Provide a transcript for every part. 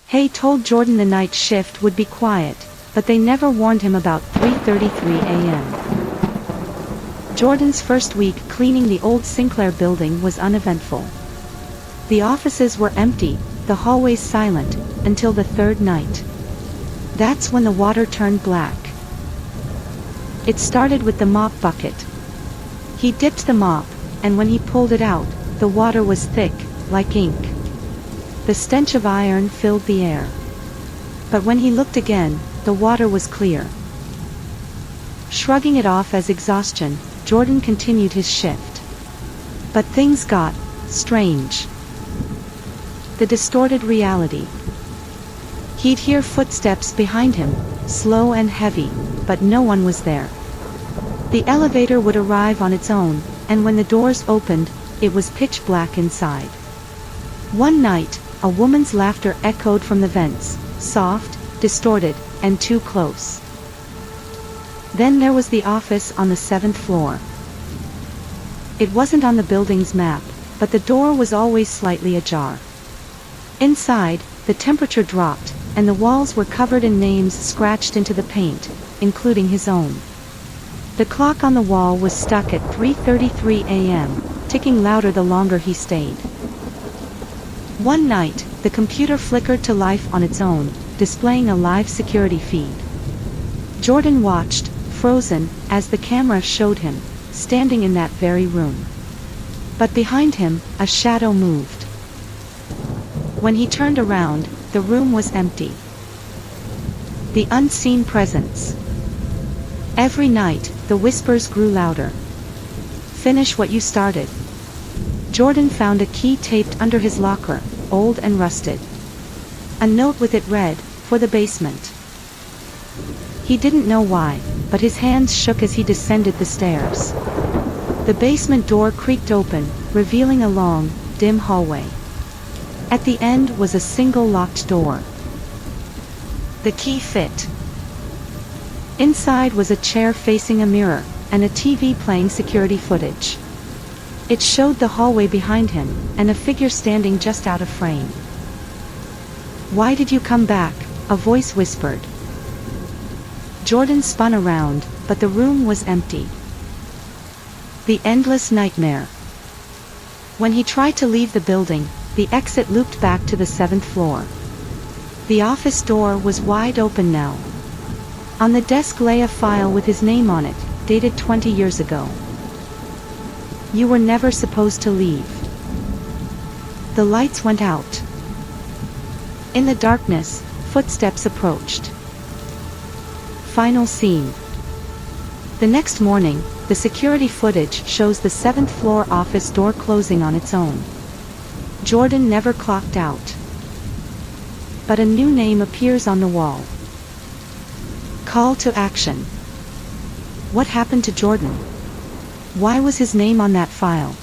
Hay told Jordan the night shift would be quiet, but they never warned him about 3:33 a.m. Jordan's first week cleaning the old Sinclair building was uneventful. The offices were empty, the hallways silent, until the third night. That's when the water turned black. It started with the mop bucket. He dipped the mop, and when he pulled it out, the water was thick, like ink. The stench of iron filled the air. But when he looked again, the water was clear. Shrugging it off as exhaustion, Jordan continued his shift. But things got strange. The distorted reality. He'd hear footsteps behind him, slow and heavy, but no one was there. The elevator would arrive on its own, and when the doors opened, it was pitch black inside. One night, a woman's laughter echoed from the vents, soft, distorted, and too close. Then there was the office on the 7th floor. It wasn't on the building's map, but the door was always slightly ajar. Inside, the temperature dropped, and the walls were covered in names scratched into the paint, including his own. The clock on the wall was stuck at 3:33 a.m., ticking louder the longer he stayed. One night, the computer flickered to life on its own, displaying a live security feed. Jordan watched, frozen, as the camera showed him, standing in that very room. But behind him, a shadow moved. When he turned around, the room was empty. The unseen presence. Every night, the whispers grew louder. "Finish what you started." Jordan found a key taped under his locker, old and rusted. A note with it read, "For the basement." He didn't know why, but his hands shook as he descended the stairs. The basement door creaked open, revealing a long, dim hallway. At the end was a single locked door. The key fit. Inside was a chair facing a mirror, and a TV playing security footage. It showed the hallway behind him, and a figure standing just out of frame. "Why did you come back?" a voice whispered. Jordan spun around, but the room was empty. The endless nightmare. When he tried to leave the building, the exit looped back to the 7th floor. The office door was wide open now. On the desk lay a file with his name on it, dated 20 years ago. "You were never supposed to leave." The lights went out. In the darkness, footsteps approached. Final scene. The next morning, the security footage shows the 7th floor office door closing on its own. Jordan never clocked out. But a new name appears on the wall. Call to action. What happened to Jordan? Why was his name on that file?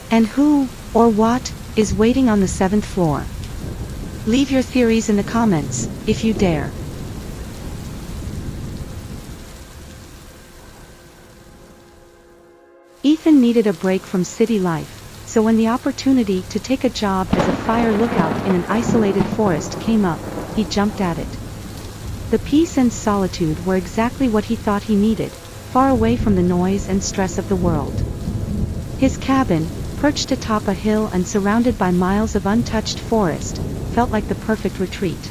And who, or what, is waiting on the 7th floor? Leave your theories in the comments, if you dare. Ethan needed a break from city life, so when the opportunity to take a job as a fire lookout in an isolated forest came up, he jumped at it. The peace and solitude were exactly what he thought he needed, far away from the noise and stress of the world. His cabin, perched atop a hill and surrounded by miles of untouched forest, felt like the perfect retreat.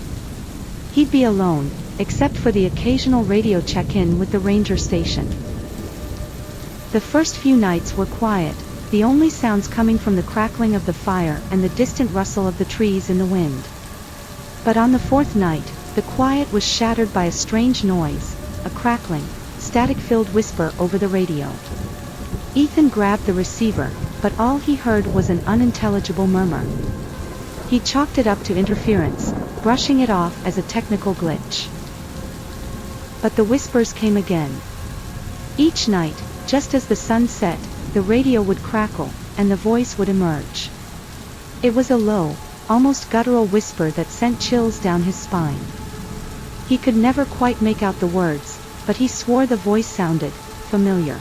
He'd be alone, except for the occasional radio check-in with the ranger station. The first few nights were quiet, the only sounds coming from the crackling of the fire and the distant rustle of the trees in the wind. But on the 4th night, the quiet was shattered by a strange noise, a crackling, static-filled whisper over the radio. Ethan grabbed the receiver, but all he heard was an unintelligible murmur. He chalked it up to interference, brushing it off as a technical glitch. But the whispers came again. Each night, just as the sun set, the radio would crackle, and the voice would emerge. It was a low, almost guttural whisper that sent chills down his spine. He could never quite make out the words, but he swore the voice sounded familiar.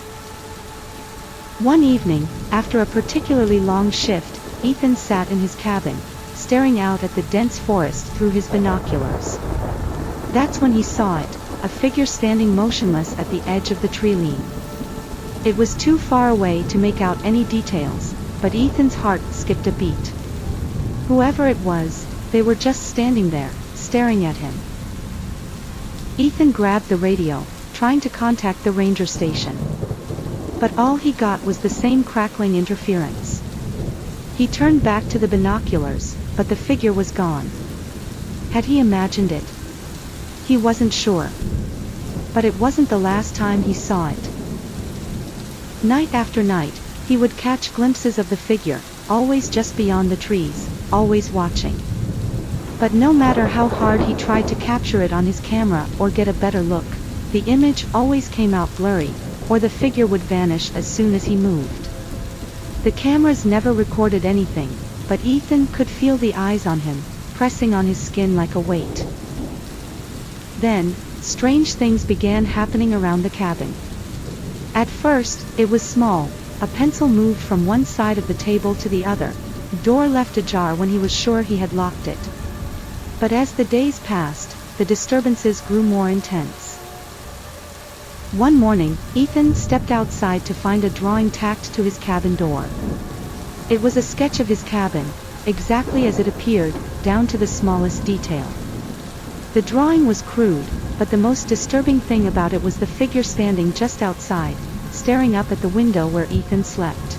One evening, after a particularly long shift, Ethan sat in his cabin, staring out at the dense forest through his binoculars. That's when he saw it, a figure standing motionless at the edge of the tree line. It was too far away to make out any details, but Ethan's heart skipped a beat. Whoever it was, they were just standing there, staring at him. Ethan grabbed the radio, trying to contact the ranger station. But all he got was the same crackling interference. He turned back to the binoculars, but the figure was gone. Had he imagined it? He wasn't sure. But it wasn't the last time he saw it. Night after night, he would catch glimpses of the figure, always just beyond the trees, always watching. But no matter how hard he tried to capture it on his camera or get a better look, the image always came out blurry, or the figure would vanish as soon as he moved. The cameras never recorded anything, but Ethan could feel the eyes on him, pressing on his skin like a weight. Then, strange things began happening around the cabin. At first, it was small. A pencil moved from one side of the table to the other. The door left ajar when he was sure he had locked it. But as the days passed, the disturbances grew more intense. One morning, Ethan stepped outside to find a drawing tacked to his cabin door. It was a sketch of his cabin, exactly as it appeared, down to the smallest detail. The drawing was crude, but the most disturbing thing about it was the figure standing just outside, staring up at the window where Ethan slept.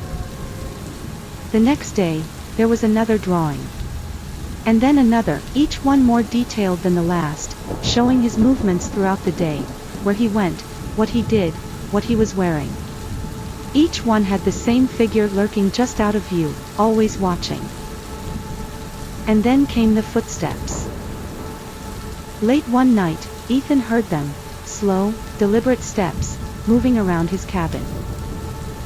The next day, there was another drawing. And then another, each one more detailed than the last, showing his movements throughout the day, where he went, what he did, what he was wearing. Each one had the same figure lurking just out of view, always watching. And then came the footsteps. Late one night, Ethan heard them, slow, deliberate steps, moving around his cabin.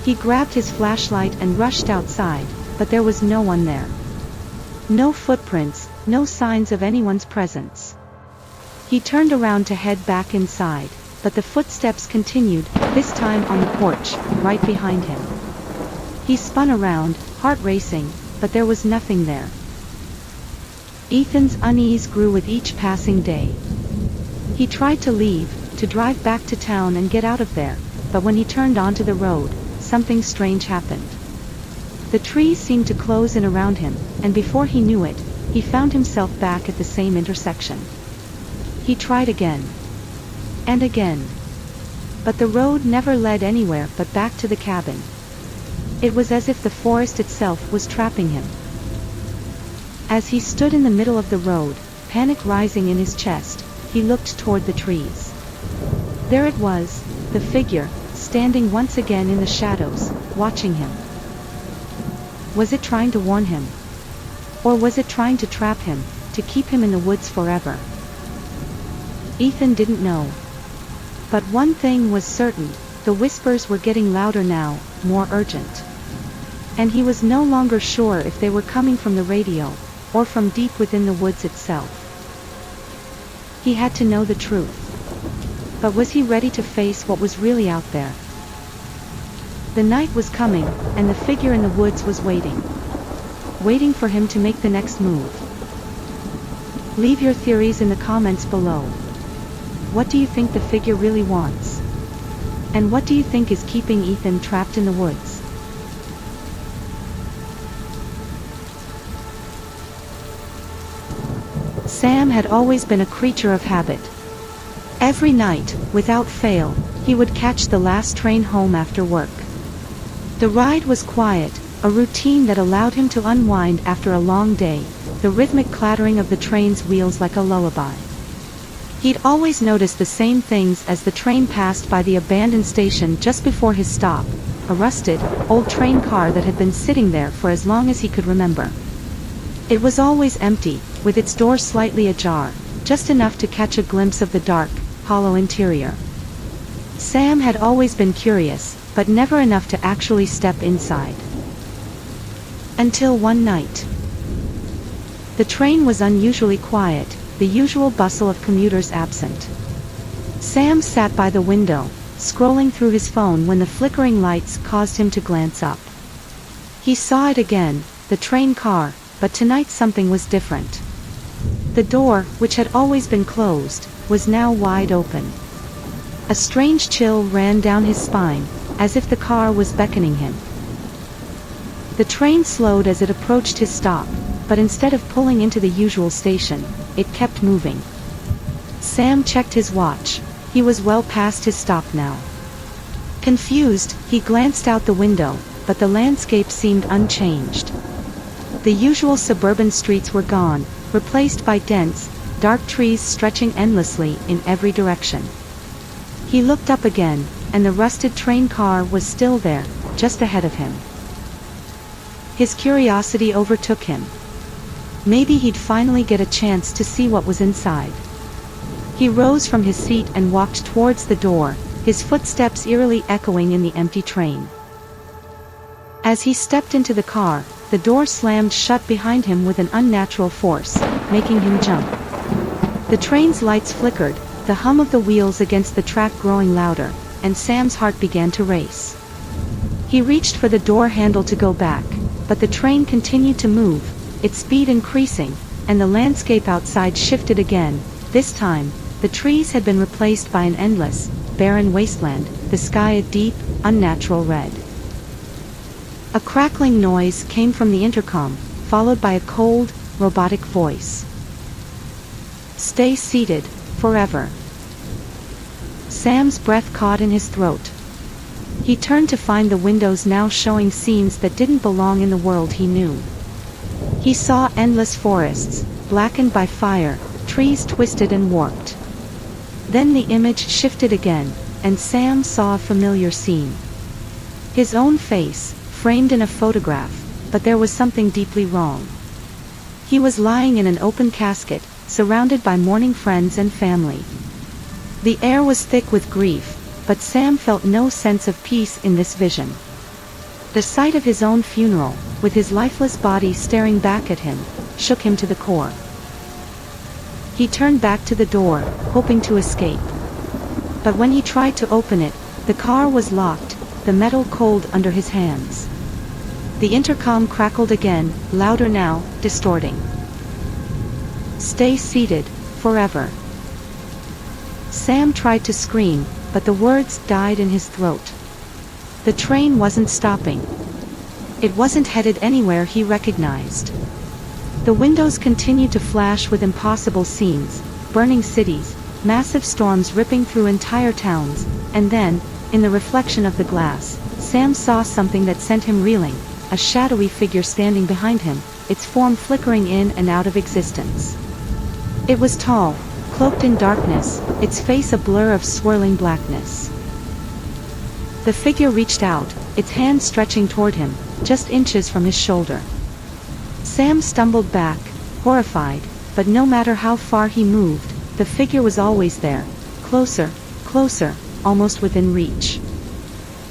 He grabbed his flashlight and rushed outside, but there was no one there. No footprints, no signs of anyone's presence. He turned around to head back inside, but the footsteps continued, this time on the porch, right behind him. He spun around, heart racing, but there was nothing there. Ethan's unease grew with each passing day. He tried to leave, to drive back to town and get out of there, but when he turned onto the road, something strange happened. The trees seemed to close in around him, and before he knew it, he found himself back at the same intersection. He tried again. And again. But the road never led anywhere but back to the cabin. It was as if the forest itself was trapping him. As he stood in the middle of the road, panic rising in his chest, he looked toward the trees. There it was, the figure, standing once again in the shadows, watching him. Was it trying to warn him? Or was it trying to trap him, to keep him in the woods forever? Ethan didn't know. But one thing was certain, the whispers were getting louder now, more urgent. And he was no longer sure if they were coming from the radio, or from deep within the woods itself. He had to know the truth. But was he ready to face what was really out there? The night was coming, and the figure in the woods was waiting. Waiting for him to make the next move. Leave your theories in the comments below. What do you think the figure really wants? And what do you think is keeping Ethan trapped in the woods? Sam had always been a creature of habit. Every night, without fail, he would catch the last train home after work. The ride was quiet, a routine that allowed him to unwind after a long day, the rhythmic clattering of the train's wheels like a lullaby. He'd always noticed the same things as the train passed by the abandoned station just before his stop, a rusted, old train car that had been sitting there for as long as he could remember. It was always empty, with its door slightly ajar, just enough to catch a glimpse of the dark, hollow interior. Sam had always been curious, but never enough to actually step inside. Until one night. The train was unusually quiet, the usual bustle of commuters absent. Sam sat by the window, scrolling through his phone when the flickering lights caused him to glance up. He saw it again, the train car, but tonight something was different. The door, which had always been closed, was now wide open. A strange chill ran down his spine, as if the car was beckoning him. The train slowed as it approached his stop, but instead of pulling into the usual station, it kept moving. Sam checked his watch. He was well past his stop now. Confused, he glanced out the window, but the landscape seemed unchanged. The usual suburban streets were gone, replaced by dense, dark trees stretching endlessly in every direction. He looked up again, and the rusted train car was still there, just ahead of him. His curiosity overtook him. Maybe he'd finally get a chance to see what was inside. He rose from his seat and walked towards the door, his footsteps eerily echoing in the empty train. As he stepped into the car, the door slammed shut behind him with an unnatural force, making him jump. The train's lights flickered, the hum of the wheels against the track growing louder, and Sam's heart began to race. He reached for the door handle to go back, but the train continued to move, its speed increasing, and the landscape outside shifted again. This time, the trees had been replaced by an endless, barren wasteland, the sky a deep, unnatural red. A crackling noise came from the intercom, followed by a cold, robotic voice. "Stay seated, forever." Sam's breath caught in his throat. He turned to find the windows now showing scenes that didn't belong in the world he knew. He saw endless forests, blackened by fire, trees twisted and warped. Then the image shifted again, and Sam saw a familiar scene. His own face, framed in a photograph, but there was something deeply wrong. He was lying in an open casket, surrounded by mourning friends and family. The air was thick with grief, but Sam felt no sense of peace in this vision. The sight of his own funeral, with his lifeless body staring back at him, shook him to the core. He turned back to the door, hoping to escape. But when he tried to open it, the car was locked, the metal cold under his hands. The intercom crackled again, louder now, distorting. "Stay seated, forever." Sam tried to scream, but the words died in his throat. The train wasn't stopping. It wasn't headed anywhere he recognized. The windows continued to flash with impossible scenes, burning cities, massive storms ripping through entire towns, and then, in the reflection of the glass, Sam saw something that sent him reeling, a shadowy figure standing behind him, its form flickering in and out of existence. It was tall, cloaked in darkness, its face a blur of swirling blackness. The figure reached out, its hand stretching toward him, just inches from his shoulder. Sam stumbled back, horrified, but no matter how far he moved, the figure was always there, closer, closer, almost within reach.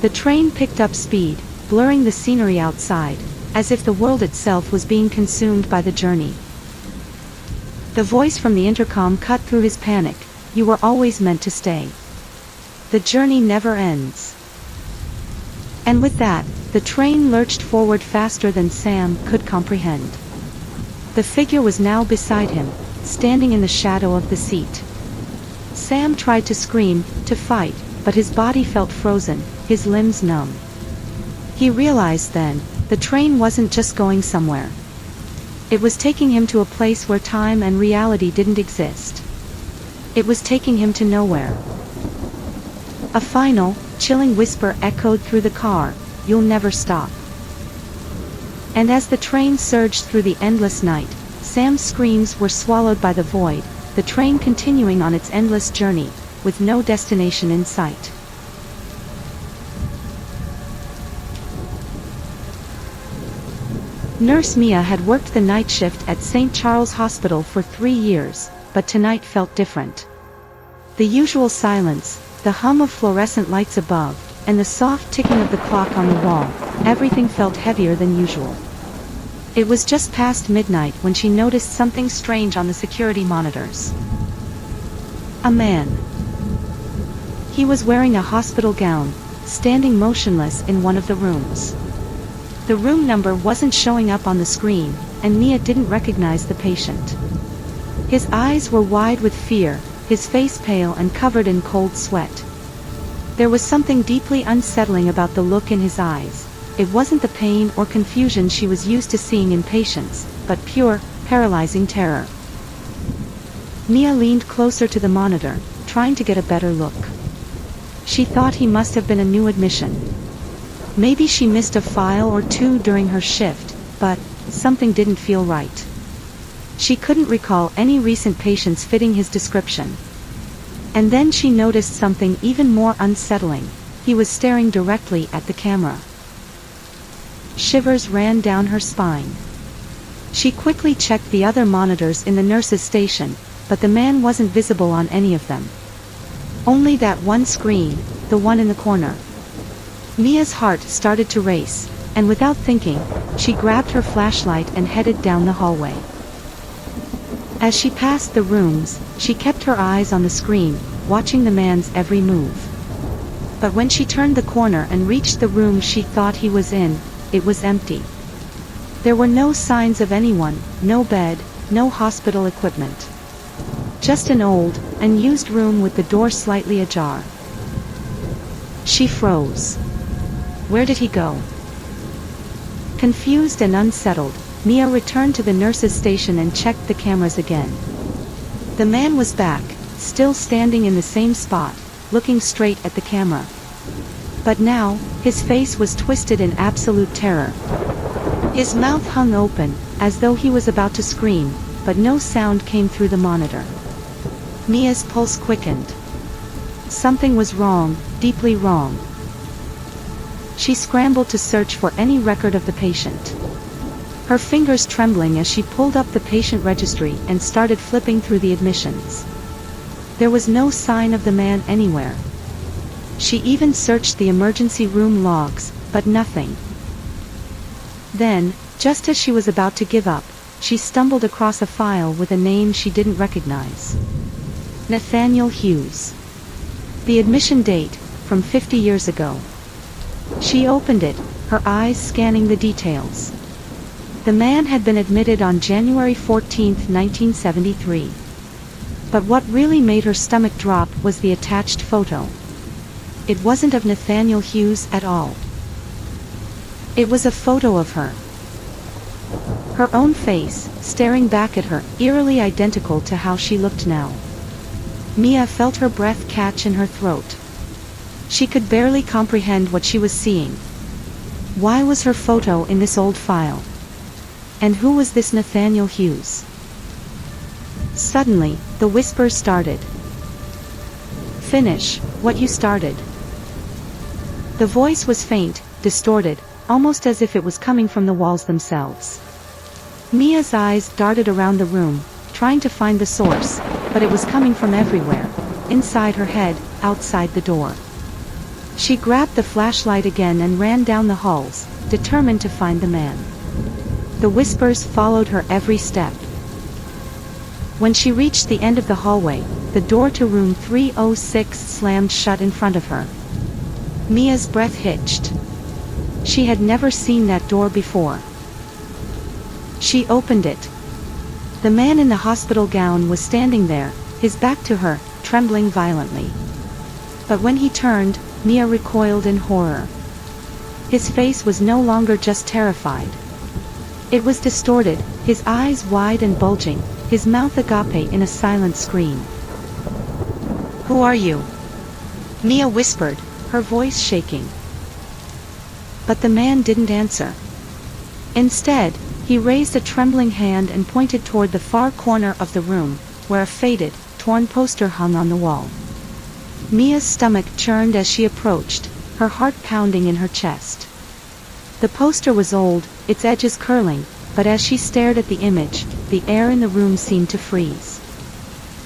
The train picked up speed, blurring the scenery outside, as if the world itself was being consumed by the journey. The voice from the intercom cut through his panic. "You were always meant to stay. The journey never ends." And with that, the train lurched forward faster than Sam could comprehend. The figure was now beside him, standing in the shadow of the seat. Sam tried to scream, to fight, but his body felt frozen, his limbs numb. He realized then, the train wasn't just going somewhere. It was taking him to a place where time and reality didn't exist. It was taking him to nowhere. A final, chilling whisper echoed through the car, "You'll never stop." And as the train surged through the endless night, Sam's screams were swallowed by the void, the train continuing on its endless journey, with no destination in sight. Nurse Mia had worked the night shift at St. Charles Hospital for 3 years, but tonight felt different. The usual silence, the hum of fluorescent lights above, and the soft ticking of the clock on the wall, everything felt heavier than usual. It was just past midnight when she noticed something strange on the security monitors. A man. He was wearing a hospital gown, standing motionless in one of the rooms. The room number wasn't showing up on the screen, and Mia didn't recognize the patient. His eyes were wide with fear, his face pale and covered in cold sweat. There was something deeply unsettling about the look in his eyes. It wasn't the pain or confusion she was used to seeing in patients, but pure, paralyzing terror. Mia leaned closer to the monitor, trying to get a better look. She thought he must have been a new admission. Maybe she missed a file or two during her shift, but something didn't feel right. She couldn't recall any recent patients fitting his description. And then she noticed something even more unsettling. He was staring directly at the camera. Shivers ran down her spine. She quickly checked the other monitors in the nurse's station, but the man wasn't visible on any of them. Only that one screen, the one in the corner. Mia's heart started to race, and without thinking, she grabbed her flashlight and headed down the hallway. As she passed the rooms, she kept her eyes on the screen, watching the man's every move. But when she turned the corner and reached the room she thought he was in, it was empty. There were no signs of anyone, no bed, no hospital equipment. Just an old, unused room with the door slightly ajar. She froze. Where did he go? Confused and unsettled, Mia returned to the nurse's station and checked the cameras again. The man was back, still standing in the same spot, looking straight at the camera. But now, his face was twisted in absolute terror. His mouth hung open, as though he was about to scream, but no sound came through the monitor. Mia's pulse quickened. Something was wrong, deeply wrong. She scrambled to search for any record of the patient. Her fingers trembling as she pulled up the patient registry and started flipping through the admissions. There was no sign of the man anywhere. She even searched the emergency room logs, but nothing. Then, just as she was about to give up, she stumbled across a file with a name she didn't recognize. Nathaniel Hughes. The admission date, from 50 years ago. She opened it, her eyes scanning the details. The man had been admitted on January 14, 1973. But what really made her stomach drop was the attached photo. It wasn't of Nathaniel Hughes at all. It was a photo of her. Her own face, staring back at her, eerily identical to how she looked now. Mia felt her breath catch in her throat. She could barely comprehend what she was seeing. Why was her photo in this old file? And who was this Nathaniel Hughes? Suddenly, the whispers started. Finish what you started. The voice was faint, distorted, almost as if it was coming from the walls themselves. Mia's eyes darted around the room, trying to find the source, but it was coming from everywhere, inside her head, outside the door. She grabbed the flashlight again and ran down the halls, determined to find the man. The whispers followed her every step. When she reached the end of the hallway, the door to room 306 slammed shut in front of her. Mia's breath hitched. She had never seen that door before. She opened it. The man in the hospital gown was standing there, his back to her, trembling violently. But when he turned, Mia recoiled in horror. His face was no longer just terrified. It was distorted, his eyes wide and bulging, his mouth agape in a silent scream. "Who are you?" Mia whispered, her voice shaking. But the man didn't answer. Instead, he raised a trembling hand and pointed toward the far corner of the room, where a faded, torn poster hung on the wall. Mia's stomach churned as she approached, her heart pounding in her chest. The poster was old, its edges curling, but as she stared at the image, the air in the room seemed to freeze.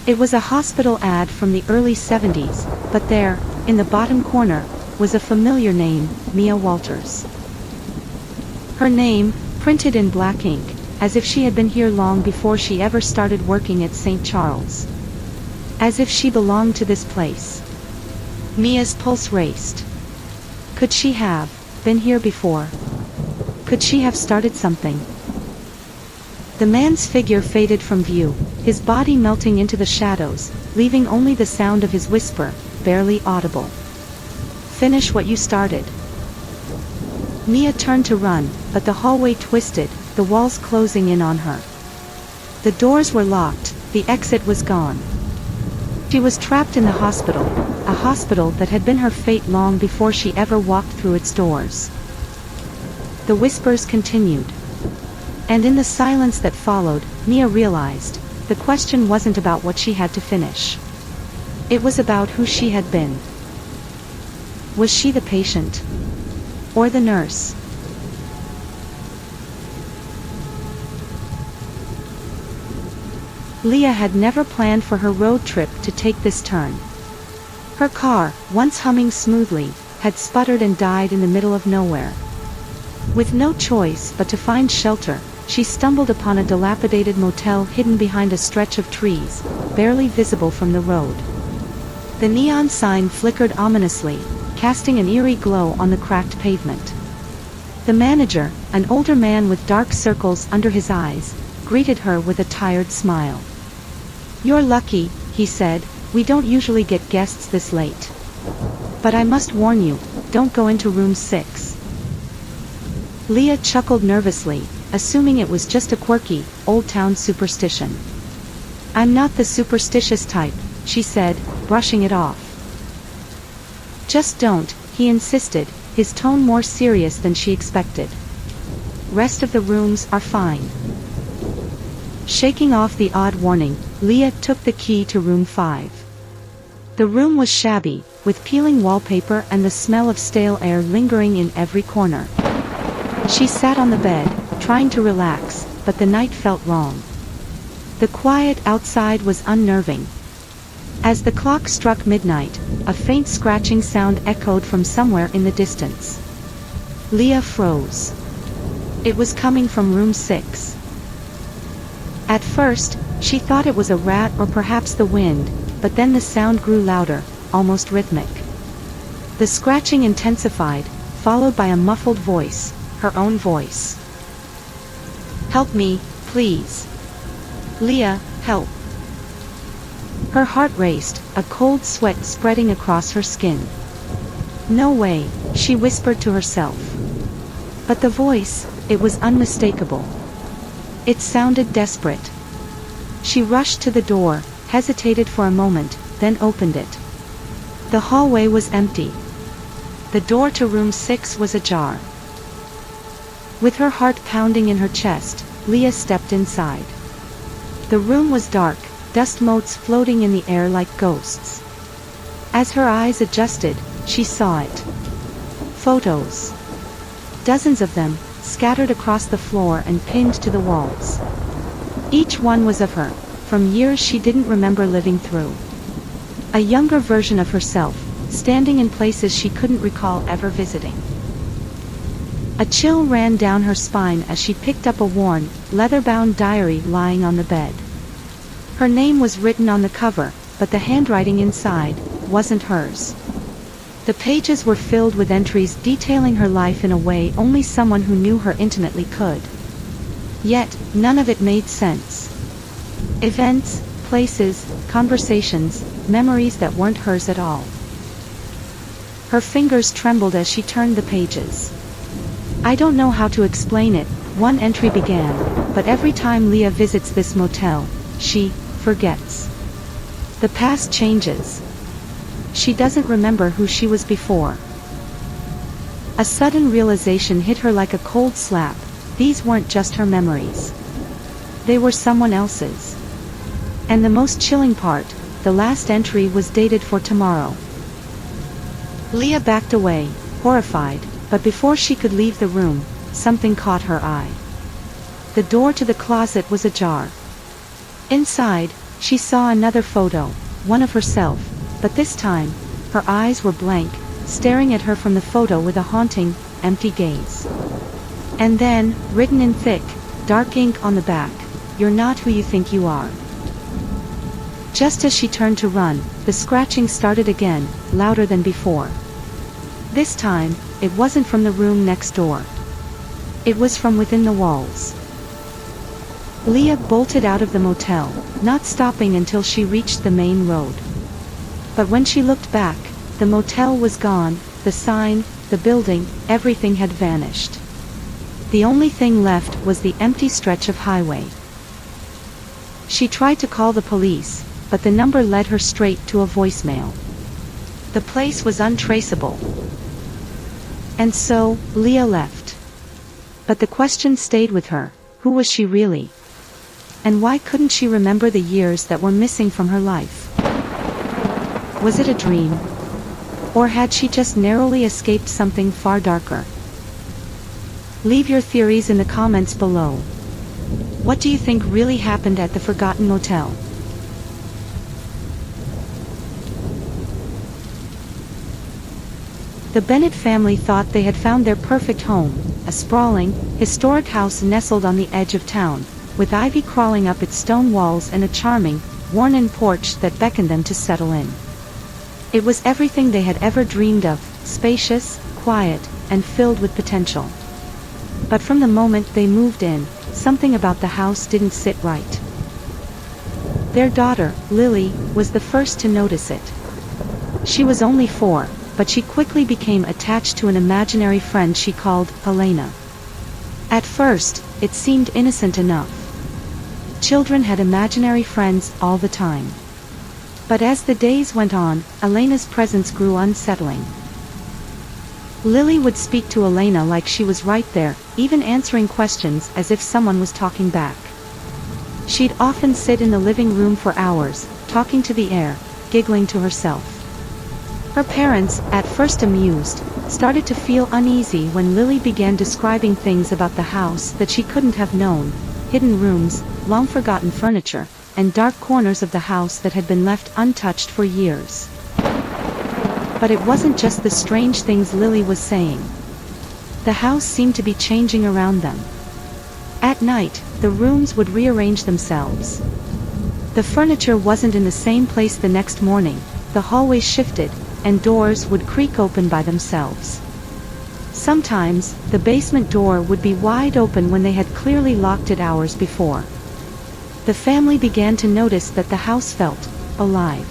It was a hospital ad from the early 70s, but there, in the bottom corner, was a familiar name, Mia Walters. Her name, printed in black ink, as if she had been here long before she ever started working at St. Charles. As if she belonged to this place. Mia's pulse raced. Could she have been here before? Could she have started something? The man's figure faded from view, his body melting into the shadows, leaving only the sound of his whisper, barely audible. "Finish what you started." Mia turned to run, but the hallway twisted, the walls closing in on her. The doors were locked, the exit was gone. She was trapped in the hospital, a hospital that had been her fate long before she ever walked through its doors. The whispers continued. And in the silence that followed, Mia realized, the question wasn't about what she had to finish. It was about who she had been. Was she the patient? Or the nurse? Leah had never planned for her road trip to take this turn. Her car, once humming smoothly, had sputtered and died in the middle of nowhere. With no choice but to find shelter, she stumbled upon a dilapidated motel hidden behind a stretch of trees, barely visible from the road. The neon sign flickered ominously, casting an eerie glow on the cracked pavement. The manager, an older man with dark circles under his eyes, greeted her with a tired smile. "You're lucky," he said, "we don't usually get guests this late. But I must warn you, don't go into room 6. Leah chuckled nervously, assuming it was just a quirky, old-town superstition. "I'm not the superstitious type," she said, brushing it off. "Just don't," he insisted, his tone more serious than she expected. "Rest of the rooms are fine." Shaking off the odd warning, Leah took the key to room 5. The room was shabby, with peeling wallpaper and the smell of stale air lingering in every corner. She sat on the bed, trying to relax, but the night felt wrong. The quiet outside was unnerving. As the clock struck midnight, a faint scratching sound echoed from somewhere in the distance. Leah froze. It was coming from room 6. At first, she thought it was a rat or perhaps the wind, but then the sound grew louder, almost rhythmic. The scratching intensified, followed by a muffled voice, her own voice. "Help me, please. Leah, help." Her heart raced, a cold sweat spreading across her skin. "No way," she whispered to herself. But the voice, it was unmistakable. It sounded desperate. She rushed to the door, hesitated for a moment, then opened it. The hallway was empty. The door to room 6 was ajar. With her heart pounding in her chest, Leah stepped inside. The room was dark, dust motes floating in the air like ghosts. As her eyes adjusted, she saw it. Photos. Dozens of them, scattered across the floor and pinned to the walls. Each one was of her, from years she didn't remember living through. A younger version of herself, standing in places she couldn't recall ever visiting. A chill ran down her spine as she picked up a worn, leather-bound diary lying on the bed. Her name was written on the cover, but the handwriting inside wasn't hers. The pages were filled with entries detailing her life in a way only someone who knew her intimately could. Yet, none of it made sense. Events, places, conversations, memories that weren't hers at all. Her fingers trembled as she turned the pages. "I don't know how to explain it," one entry began, "but every time Leah visits this motel, she forgets. The past changes. She doesn't remember who she was before." A sudden realization hit her like a cold slap. These weren't just her memories. They were someone else's. And the most chilling part, the last entry was dated for tomorrow. Leah backed away, horrified, but before she could leave the room, something caught her eye. The door to the closet was ajar. Inside, she saw another photo, one of herself, but this time, her eyes were blank, staring at her from the photo with a haunting, empty gaze. And then, written in thick, dark ink on the back, "You're not who you think you are." Just as she turned to run, the scratching started again, louder than before. This time, it wasn't from the room next door. It was from within the walls. Leah bolted out of the motel, not stopping until she reached the main road. But when she looked back, the motel was gone, the sign, the building, everything had vanished. The only thing left was the empty stretch of highway. She tried to call the police, but the number led her straight to a voicemail. The place was untraceable. And so, Leah left. But the question stayed with her: who was she really? And why couldn't she remember the years that were missing from her life? Was it a dream? Or had she just narrowly escaped something far darker? Leave your theories in the comments below. What do you think really happened at the Forgotten Motel? The Bennett family thought they had found their perfect home, a sprawling, historic house nestled on the edge of town, with ivy crawling up its stone walls and a charming, worn-in porch that beckoned them to settle in. It was everything they had ever dreamed of, spacious, quiet, and filled with potential. But from the moment they moved in, something about the house didn't sit right. Their daughter, Lily, was the first to notice it. She was only 4, but she quickly became attached to an imaginary friend she called Elena. At first, it seemed innocent enough. Children had imaginary friends all the time. But as the days went on, Elena's presence grew unsettling. Lily would speak to Elena like she was right there, even answering questions as if someone was talking back. She'd often sit in the living room for hours, talking to the air, giggling to herself. Her parents, at first amused, started to feel uneasy when Lily began describing things about the house that she couldn't have known: hidden rooms, long-forgotten furniture, and dark corners of the house that had been left untouched for years. But it wasn't just the strange things Lily was saying. The house seemed to be changing around them. At night, the rooms would rearrange themselves. The furniture wasn't in the same place the next morning, the hallways shifted, and doors would creak open by themselves. Sometimes, the basement door would be wide open when they had clearly locked it hours before. The family began to notice that the house felt alive.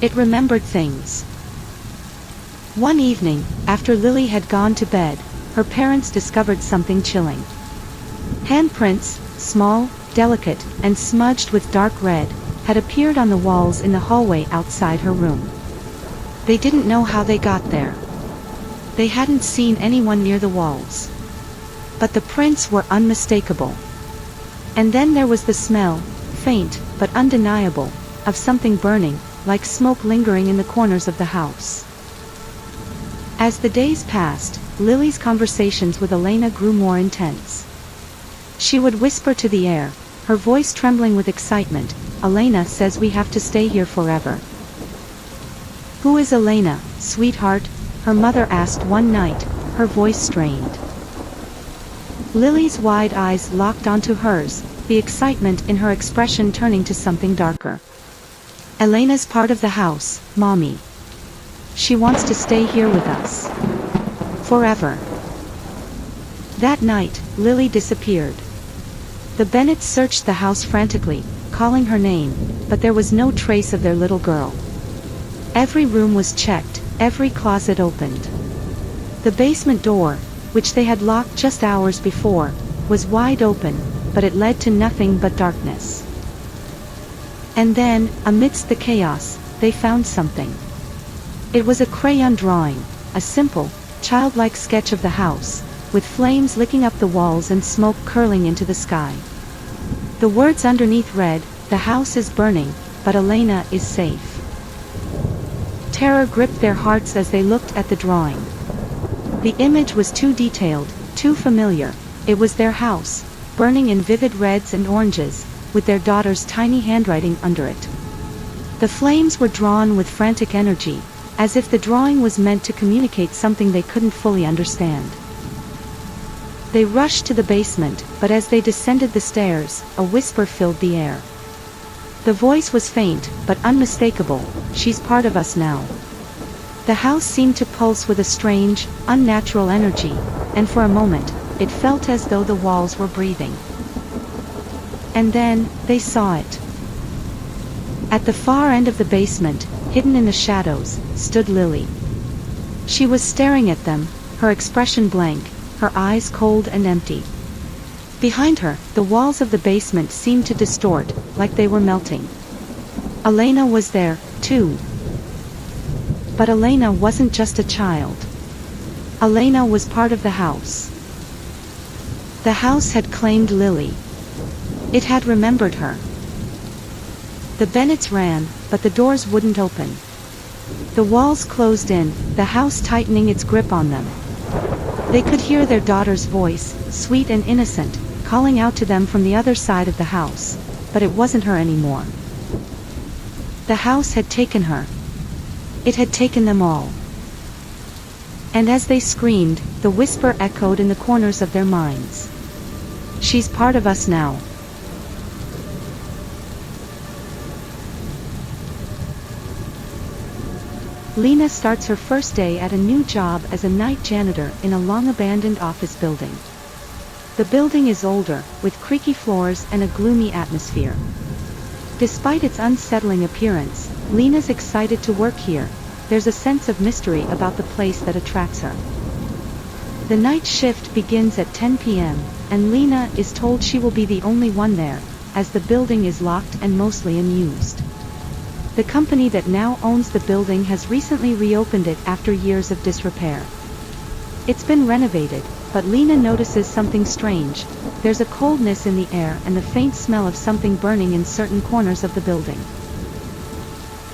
It remembered things. One evening, after Lily had gone to bed, her parents discovered something chilling. Handprints, small, delicate, and smudged with dark red, had appeared on the walls in the hallway outside her room. They didn't know how they got there. They hadn't seen anyone near the walls. But the prints were unmistakable. And then there was the smell, faint, but undeniable, of something burning, like smoke lingering in the corners of the house. As the days passed, Lily's conversations with Elena grew more intense. She would whisper to the air, her voice trembling with excitement, "Elena says we have to stay here forever." "Who is Elena, sweetheart?" her mother asked one night, her voice strained. Lily's wide eyes locked onto hers, the excitement in her expression turning to something darker. "Elena's part of the house, Mommy. She wants to stay here with us. Forever." That night, Lily disappeared. The Bennets searched the house frantically, calling her name, but there was no trace of their little girl. Every room was checked, every closet opened. The basement door, which they had locked just hours before, was wide open, but it led to nothing but darkness. And then, amidst the chaos, they found something. It was a crayon drawing, a simple, childlike sketch of the house, with flames licking up the walls and smoke curling into the sky. The words underneath read, "The house is burning, but Elena is safe." Terror gripped their hearts as they looked at the drawing. The image was too detailed, too familiar. It was their house, burning in vivid reds and oranges, with their daughter's tiny handwriting under it. The flames were drawn with frantic energy, as if the drawing was meant to communicate something they couldn't fully understand. They rushed to the basement, but as they descended the stairs, a whisper filled the air. The voice was faint, but unmistakable, "She's part of us now." The house seemed to pulse with a strange, unnatural energy, and for a moment, it felt as though the walls were breathing. And then, they saw it. At the far end of the basement, hidden in the shadows, stood Lily. She was staring at them, her expression blank, her eyes cold and empty. Behind her, the walls of the basement seemed to distort, like they were melting. Elena was there, too. But Elena wasn't just a child. Elena was part of the house. The house had claimed Lily. It had remembered her. The Bennets ran, but the doors wouldn't open. The walls closed in, the house tightening its grip on them. They could hear their daughter's voice, sweet and innocent, calling out to them from the other side of the house, but it wasn't her anymore. The house had taken her. It had taken them all. And as they screamed, the whisper echoed in the corners of their minds. She's part of us now. Lena starts her first day at a new job as a night janitor in a long-abandoned office building. The building is older, with creaky floors and a gloomy atmosphere. Despite its unsettling appearance, Lena's excited to work here. There's a sense of mystery about the place that attracts her. The night shift begins at 10 p.m., and Lena is told she will be the only one there, as the building is locked and mostly unused. The company that now owns the building has recently reopened it after years of disrepair. It's been renovated, but Lena notices something strange. There's a coldness in the air and the faint smell of something burning in certain corners of the building.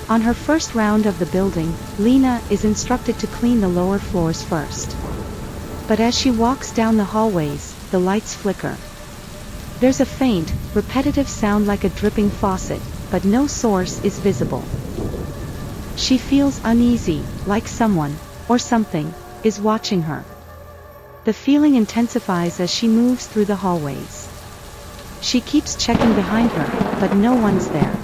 On her first round of the building, Lena is instructed to clean the lower floors first. But as she walks down the hallways, the lights flicker. There's a faint, repetitive sound like a dripping faucet, but no source is visible. She feels uneasy, like someone, or something, is watching her. The feeling intensifies as she moves through the hallways. She keeps checking behind her, but no one's there.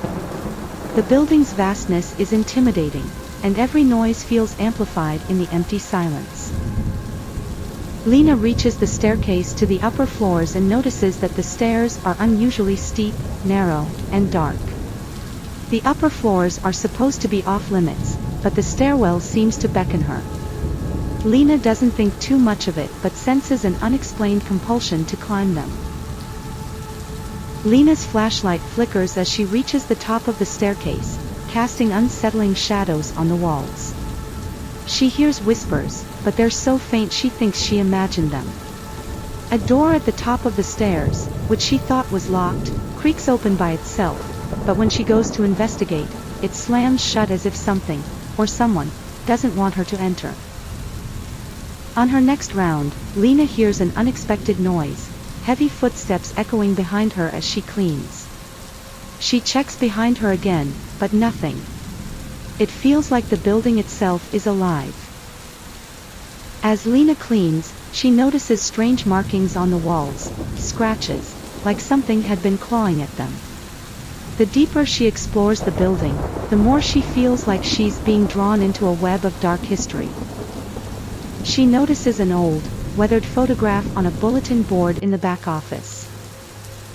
The building's vastness is intimidating, and every noise feels amplified in the empty silence. Lena reaches the staircase to the upper floors and notices that the stairs are unusually steep, narrow, and dark. The upper floors are supposed to be off-limits, but the stairwell seems to beckon her. Lena doesn't think too much of it but senses an unexplained compulsion to climb them. Lena's flashlight flickers as she reaches the top of the staircase, casting unsettling shadows on the walls. She hears whispers, but they're so faint she thinks she imagined them. A door at the top of the stairs, which she thought was locked, creaks open by itself, but when she goes to investigate, it slams shut as if something, or someone, doesn't want her to enter. On her next round, Lena hears an unexpected noise, heavy footsteps echoing behind her as she cleans. She checks behind her again, but nothing. It feels like the building itself is alive. As Lena cleans, she notices strange markings on the walls, scratches, like something had been clawing at them. The deeper she explores the building, the more she feels like she's being drawn into a web of dark history. She notices an old, weathered photograph on a bulletin board in the back office.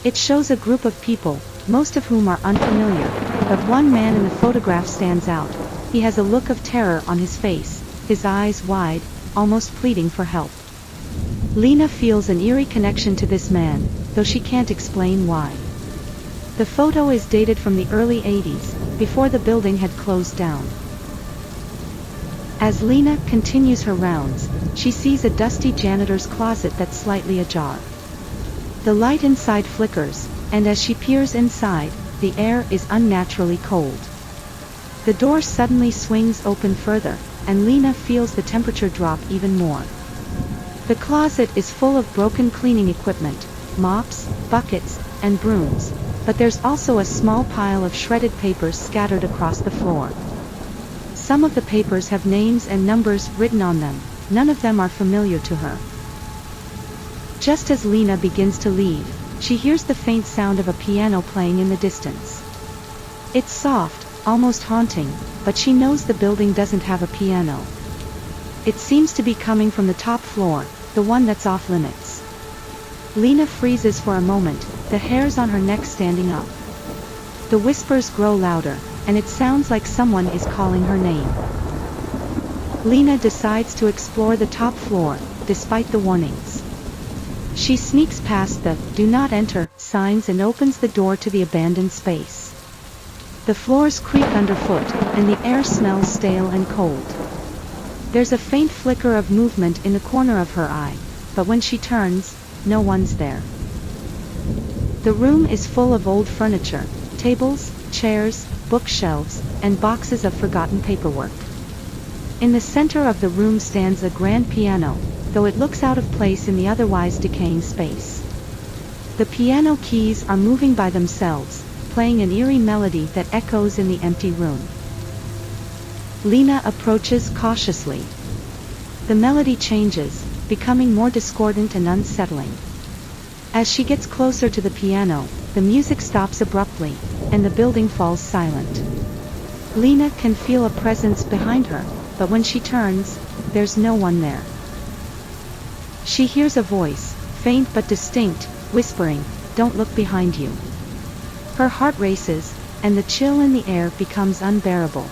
It shows a group of people, most of whom are unfamiliar, but one man in the photograph stands out. He has a look of terror on his face, his eyes wide, almost pleading for help. Lena feels an eerie connection to this man, though she can't explain why. The photo is dated from the early 80s, before the building had closed down. As Lena continues her rounds, she sees a dusty janitor's closet that's slightly ajar. The light inside flickers, and as she peers inside, the air is unnaturally cold. The door suddenly swings open further, and Lena feels the temperature drop even more. The closet is full of broken cleaning equipment, mops, buckets, and brooms, but there's also a small pile of shredded papers scattered across the floor. Some of the papers have names and numbers written on them, none of them are familiar to her. Just as Lena begins to leave, she hears the faint sound of a piano playing in the distance. It's soft, almost haunting, but she knows the building doesn't have a piano. It seems to be coming from the top floor, the one that's off limits. Lena freezes for a moment, the hairs on her neck standing up. The whispers grow louder, and it sounds like someone is calling her name. Lena decides to explore the top floor, despite the warnings. She sneaks past the "Do Not Enter" signs and opens the door to the abandoned space. The floors creak underfoot, and the air smells stale and cold. There's a faint flicker of movement in the corner of her eye, but when she turns, no one's there. The room is full of old furniture, tables, chairs, bookshelves, and boxes of forgotten paperwork. In the center of the room stands a grand piano, though it looks out of place in the otherwise decaying space. The piano keys are moving by themselves, playing an eerie melody that echoes in the empty room. Lena approaches cautiously. The melody changes, becoming more discordant and unsettling. As she gets closer to the piano, the music stops abruptly, and the building falls silent. Lena can feel a presence behind her, but when she turns, there's no one there. She hears a voice, faint but distinct, whispering, "Don't look behind you." Her heart races, and the chill in the air becomes unbearable.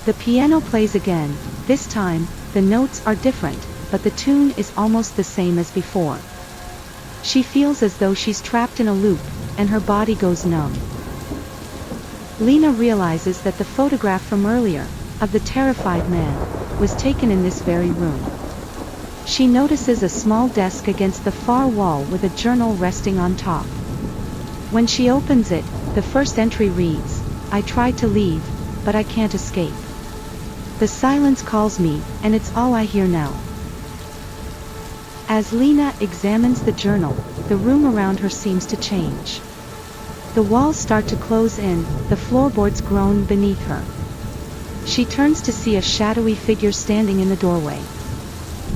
The piano plays again. This time, the notes are different, but the tune is almost the same as before. She feels as though she's trapped in a loop, and her body goes numb. Lena realizes that the photograph from earlier, of the terrified man, was taken in this very room. She notices a small desk against the far wall with a journal resting on top. When she opens it, the first entry reads, "I tried to leave, but I can't escape. The silence calls me, and it's all I hear now." As Lena examines the journal, the room around her seems to change. The walls start to close in, the floorboards groan beneath her. She turns to see a shadowy figure standing in the doorway.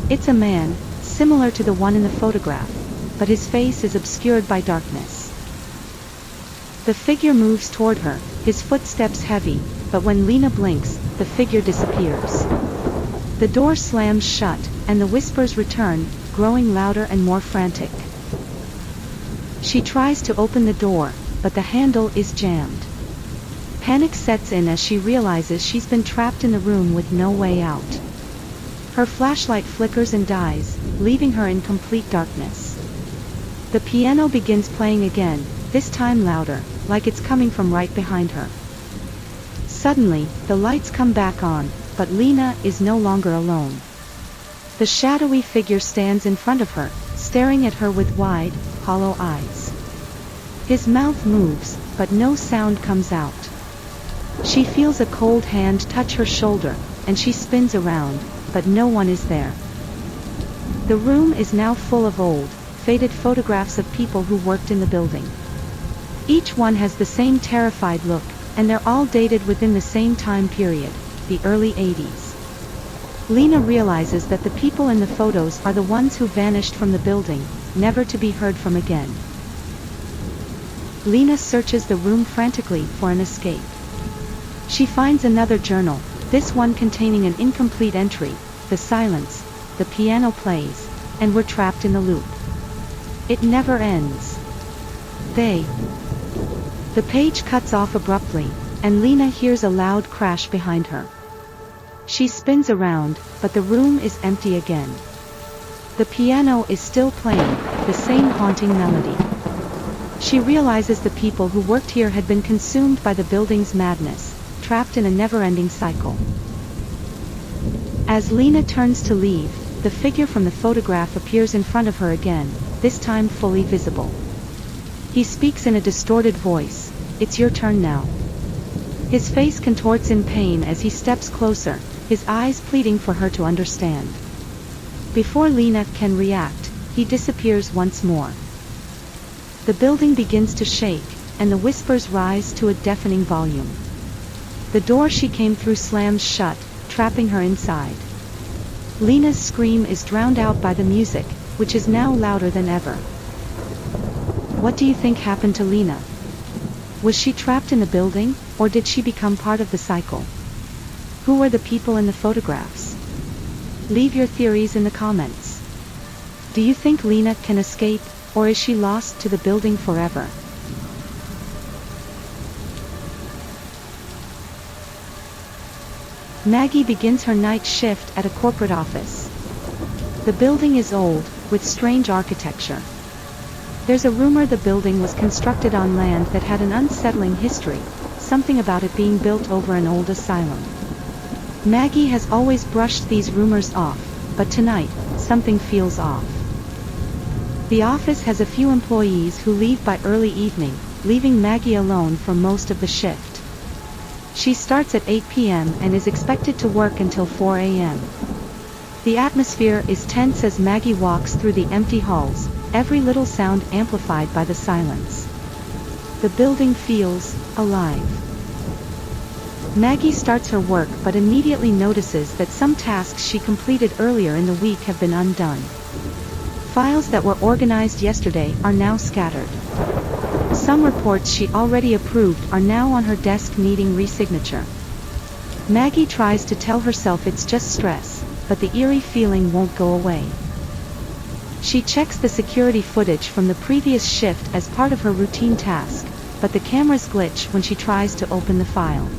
It's a man, similar to the one in the photograph, but his face is obscured by darkness. The figure moves toward her, his footsteps heavy, but when Lena blinks, the figure disappears. The door slams shut, and the whispers return, growing louder and more frantic. She tries to open the door, but the handle is jammed. Panic sets in as she realizes she's been trapped in the room with no way out. Her flashlight flickers and dies, leaving her in complete darkness. The piano begins playing again, this time louder, like it's coming from right behind her. Suddenly, the lights come back on, but Lena is no longer alone. The shadowy figure stands in front of her, staring at her with wide, hollow eyes. His mouth moves, but no sound comes out. She feels a cold hand touch her shoulder, and she spins around, but no one is there. The room is now full of old, faded photographs of people who worked in the building. Each one has the same terrified look, and they're all dated within the same time period, the early 80s. Lena realizes that the people in the photos are the ones who vanished from the building, never to be heard from again. Lena searches the room frantically for an escape. She finds another journal, this one containing an incomplete entry, "The silence, the piano plays, and we're trapped in the loop. It never ends. The page cuts off abruptly, and Lena hears a loud crash behind her. She spins around, but the room is empty again. The piano is still playing, the same haunting melody. She realizes the people who worked here had been consumed by the building's madness, trapped in a never-ending cycle. As Lena turns to leave, the figure from the photograph appears in front of her again, this time fully visible. He speaks in a distorted voice, "It's your turn now." His face contorts in pain as he steps closer, his eyes pleading for her to understand. Before Lena can react, he disappears once more. The building begins to shake, and the whispers rise to a deafening volume. The door she came through slams shut, trapping her inside. Lena's scream is drowned out by the music, which is now louder than ever. What do you think happened to Lena? Was she trapped in the building, or did she become part of the cycle? Who were the people in the photographs? Leave your theories in the comments. Do you think Lena can escape, Or is she lost to the building forever? Maggie begins her night shift at a corporate office. The building is old, with strange architecture. There's a rumor the building was constructed on land that had an unsettling history, something about it being built over an old asylum. Maggie has always brushed these rumors off, but tonight, something feels off. The office has a few employees who leave by early evening, leaving Maggie alone for most of the shift. She starts at 8 p.m. and is expected to work until 4 a.m. The atmosphere is tense as Maggie walks through the empty halls, every little sound amplified by the silence. The building feels alive. Maggie starts her work but immediately notices that some tasks she completed earlier in the week have been undone. Files that were organized yesterday are now scattered. Some reports she already approved are now on her desk needing resignature. Maggie tries to tell herself it's just stress, but the eerie feeling won't go away. She checks the security footage from the previous shift as part of her routine task, but the cameras glitch when she tries to open the file.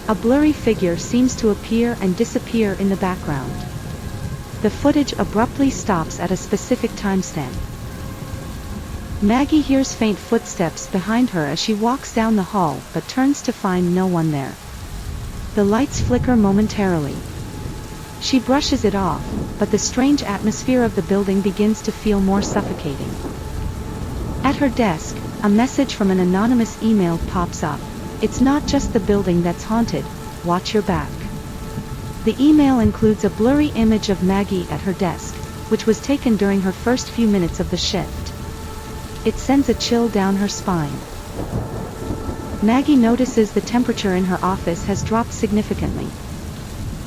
A blurry figure seems to appear and disappear in the background. The footage abruptly stops at a specific timestamp. Maggie hears faint footsteps behind her as she walks down the hall but turns to find no one there. The lights flicker momentarily. She brushes it off, but the strange atmosphere of the building begins to feel more suffocating. At her desk, a message from an anonymous email pops up. It's not just the building that's haunted, watch your back. The email includes a blurry image of Maggie at her desk, which was taken during her first few minutes of the shift. It sends a chill down her spine. Maggie notices the temperature in her office has dropped significantly.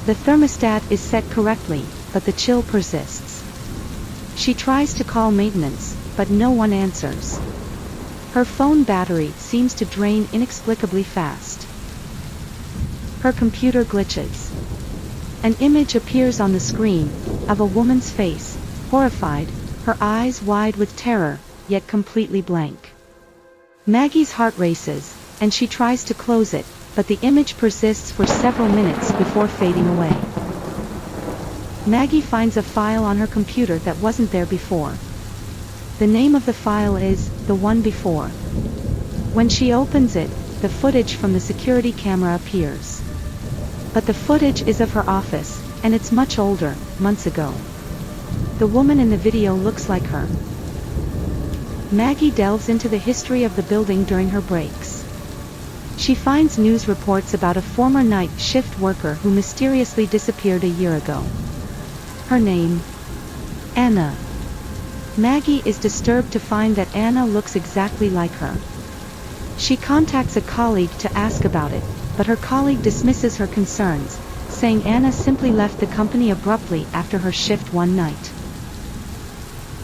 The thermostat is set correctly, but the chill persists. She tries to call maintenance, but no one answers. Her phone battery seems to drain inexplicably fast. Her computer glitches. An image appears on the screen, of a woman's face, horrified, her eyes wide with terror, yet completely blank. Maggie's heart races, and she tries to close it, but the image persists for several minutes before fading away. Maggie finds a file on her computer that wasn't there before. The name of the file is The One Before. When she opens it, the footage from the security camera appears. But the footage is of her office, and it's much older, months ago. The woman in the video looks like her. Maggie delves into the history of the building during her breaks. She finds news reports about a former night shift worker who mysteriously disappeared a year ago. Her name? Anna. Maggie is disturbed to find that Anna looks exactly like her. She contacts a colleague to ask about it, but her colleague dismisses her concerns, saying Anna simply left the company abruptly after her shift one night.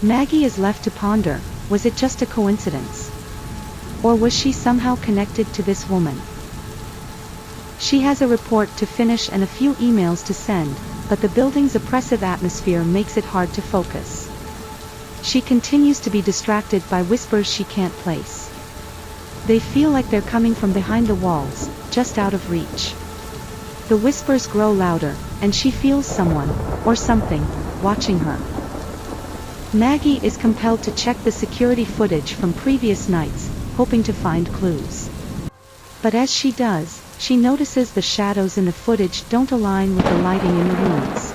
Maggie is left to ponder, was it just a coincidence? Or was she somehow connected to this woman? She has a report to finish and a few emails to send, but the building's oppressive atmosphere makes it hard to focus. She continues to be distracted by whispers she can't place. They feel like they're coming from behind the walls, just out of reach. The whispers grow louder, and she feels someone, or something, watching her. Maggie is compelled to check the security footage from previous nights, hoping to find clues. But as she does, she notices the shadows in the footage don't align with the lighting in the rooms.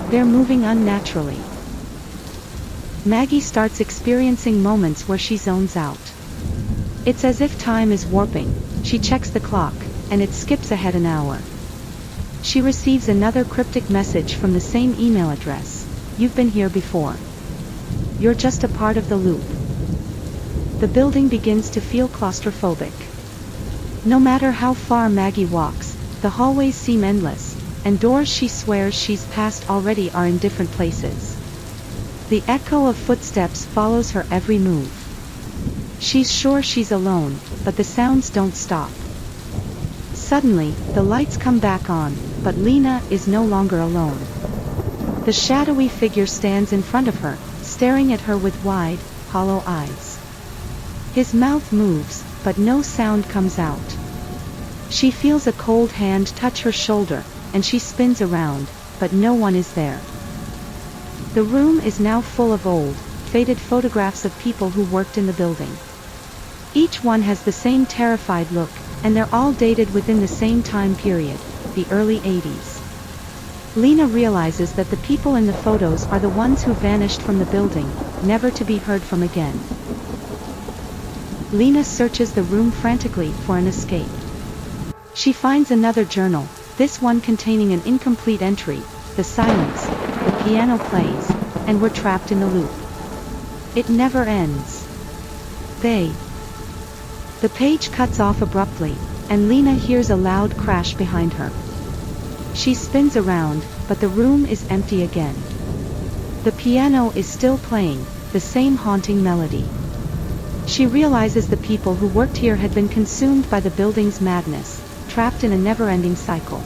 They're moving unnaturally. Maggie starts experiencing moments where she zones out. It's as if time is warping. She checks the clock, and it skips ahead an hour. She receives another cryptic message from the same email address. You've been here before. You're just a part of the loop. The building begins to feel claustrophobic. No matter how far Maggie walks, the hallways seem endless, and doors she swears she's passed already are in different places. The echo of footsteps follows her every move. She's sure she's alone, but the sounds don't stop. Suddenly, the lights come back on, but Lena is no longer alone. The shadowy figure stands in front of her, staring at her with wide, hollow eyes. His mouth moves, but no sound comes out. She feels a cold hand touch her shoulder, and she spins around, but no one is there. The room is now full of old, faded photographs of people who worked in the building. Each one has the same terrified look, and they're all dated within the same time period, the early 80s. Lena realizes that the people in the photos are the ones who vanished from the building, never to be heard from again. Lena searches the room frantically for an escape. She finds another journal, this one containing an incomplete entry, the silence, the piano plays, and we're trapped in the loop. It never ends. The page cuts off abruptly, and Lena hears a loud crash behind her. She spins around, but the room is empty again. The piano is still playing, the same haunting melody. She realizes the people who worked here had been consumed by the building's madness, trapped in a never-ending cycle.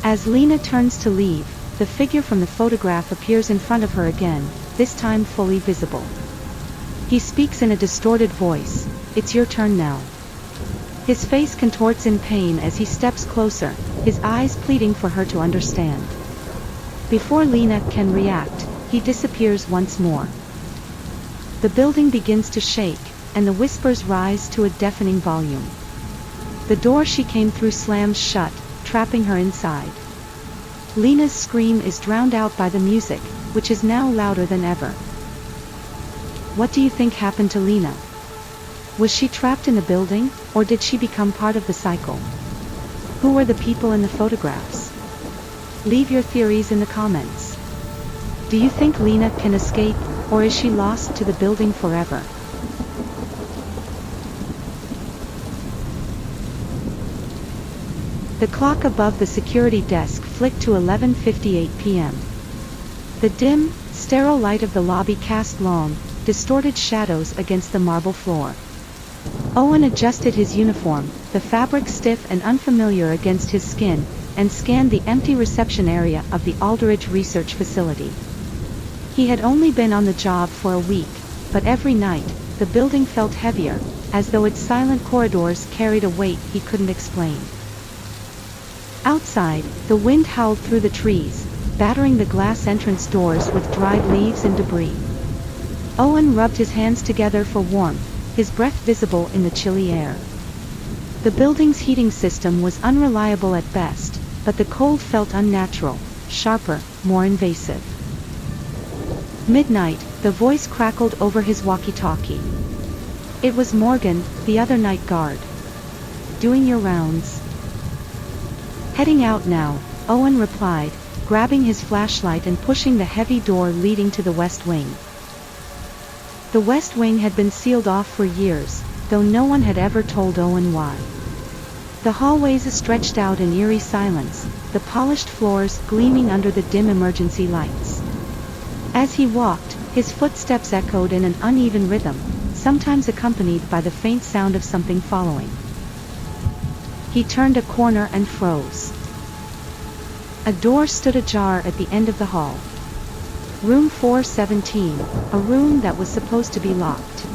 As Lena turns to leave, the figure from the photograph appears in front of her again, this time fully visible. He speaks in a distorted voice, "It's your turn now." His face contorts in pain as he steps closer, his eyes pleading for her to understand. Before Lena can react, he disappears once more. The building begins to shake, and the whispers rise to a deafening volume. The door she came through slams shut, trapping her inside. Lena's scream is drowned out by the music, which is now louder than ever. What do you think happened to Lena? Was she trapped in the building, or did she become part of the cycle? Who were the people in the photographs? Leave your theories in the comments. Do you think Lena can escape, or is she lost to the building forever? The clock above the security desk flicked to 11:58 p.m. The dim, sterile light of the lobby cast long, distorted shadows against the marble floor. Owen adjusted his uniform, the fabric stiff and unfamiliar against his skin, and scanned the empty reception area of the Aldridge Research Facility. He had only been on the job for a week, but every night, the building felt heavier, as though its silent corridors carried a weight he couldn't explain. Outside, the wind howled through the trees, battering the glass entrance doors with dried leaves and debris. Owen rubbed his hands together for warmth, his breath visible in the chilly air. The building's heating system was unreliable at best, but the cold felt unnatural, sharper, more invasive. Midnight, the voice crackled over his walkie-talkie. It was Morgan, the other night guard. "Doing your rounds?" "Heading out now," Owen replied, grabbing his flashlight and pushing the heavy door leading to the West Wing. The West Wing had been sealed off for years, though no one had ever told Owen why. The hallways stretched out in eerie silence, the polished floors gleaming under the dim emergency lights. As he walked, his footsteps echoed in an uneven rhythm, sometimes accompanied by the faint sound of something following. He turned a corner and froze. A door stood ajar at the end of the hall. Room 417, a room that was supposed to be locked.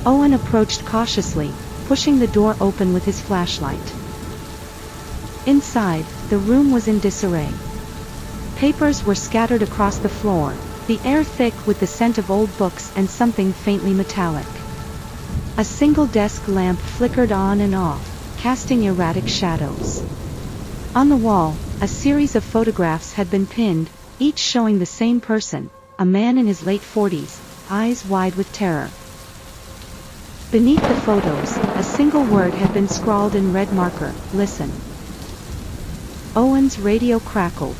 Owen approached cautiously, pushing the door open with his flashlight. Inside, the room was in disarray. Papers were scattered across the floor, the air thick with the scent of old books and something faintly metallic. A single desk lamp flickered on and off, casting erratic shadows. On the wall, a series of photographs had been pinned, each showing the same person, a man in his late 40s, eyes wide with terror. Beneath the photos, a single word had been scrawled in red marker, "Listen." Owen's radio crackled.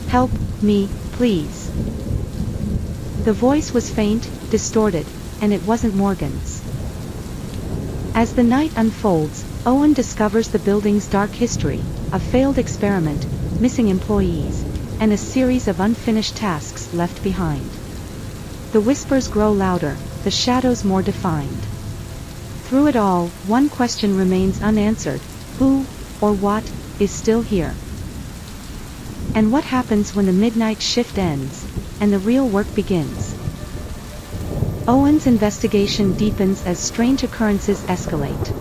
"Help me, please." The voice was faint, distorted, and it wasn't Morgan's. As the night unfolds, Owen discovers the building's dark history, a failed experiment, missing employees, and a series of unfinished tasks left behind. The whispers grow louder, the shadows more defined. Through it all, one question remains unanswered: who, or what, is still here? And what happens when the midnight shift ends? and the real work begins. Owen's investigation deepens as strange occurrences escalate.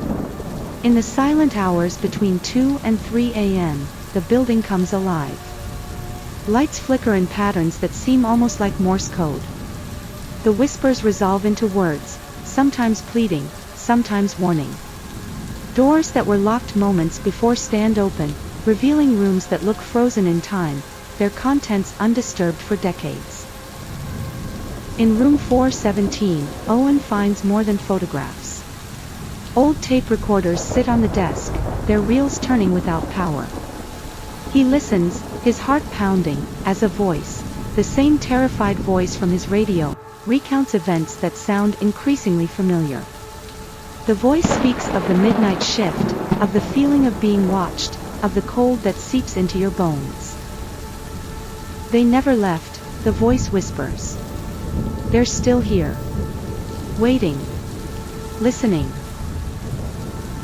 In the silent hours between 2 and 3 a.m., the building comes alive. Lights flicker in patterns that seem almost like Morse code. The whispers resolve into words, sometimes pleading, sometimes warning. Doors that were locked moments before stand open, revealing rooms that look frozen in time, their contents undisturbed for decades. In room 417, Owen finds more than photographs. Old tape recorders sit on the desk, their reels turning without power. He listens, his heart pounding, as a voice, the same terrified voice from his radio, recounts events that sound increasingly familiar. The voice speaks of the midnight shift, of the feeling of being watched, of the cold that seeps into your bones. They never left, the voice whispers. They're still here. Waiting. Listening.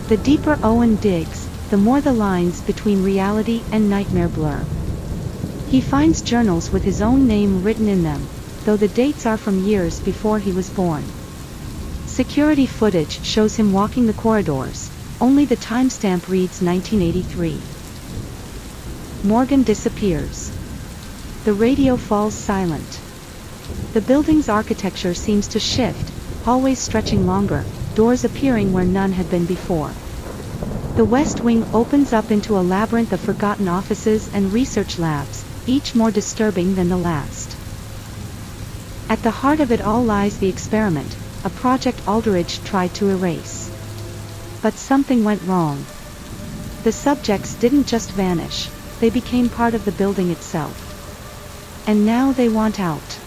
The deeper Owen digs, the more the lines between reality and nightmare blur. He finds journals with his own name written in them, though the dates are from years before he was born. Security footage shows him walking the corridors, only the timestamp reads 1983. Morgan disappears. The radio falls silent. The building's architecture seems to shift, hallways stretching longer, doors appearing where none had been before. The west wing opens up into a labyrinth of forgotten offices and research labs, each more disturbing than the last. At the heart of it all lies the experiment, a project Aldridge tried to erase. But something went wrong. The subjects didn't just vanish, they became part of the building itself. And now they want out.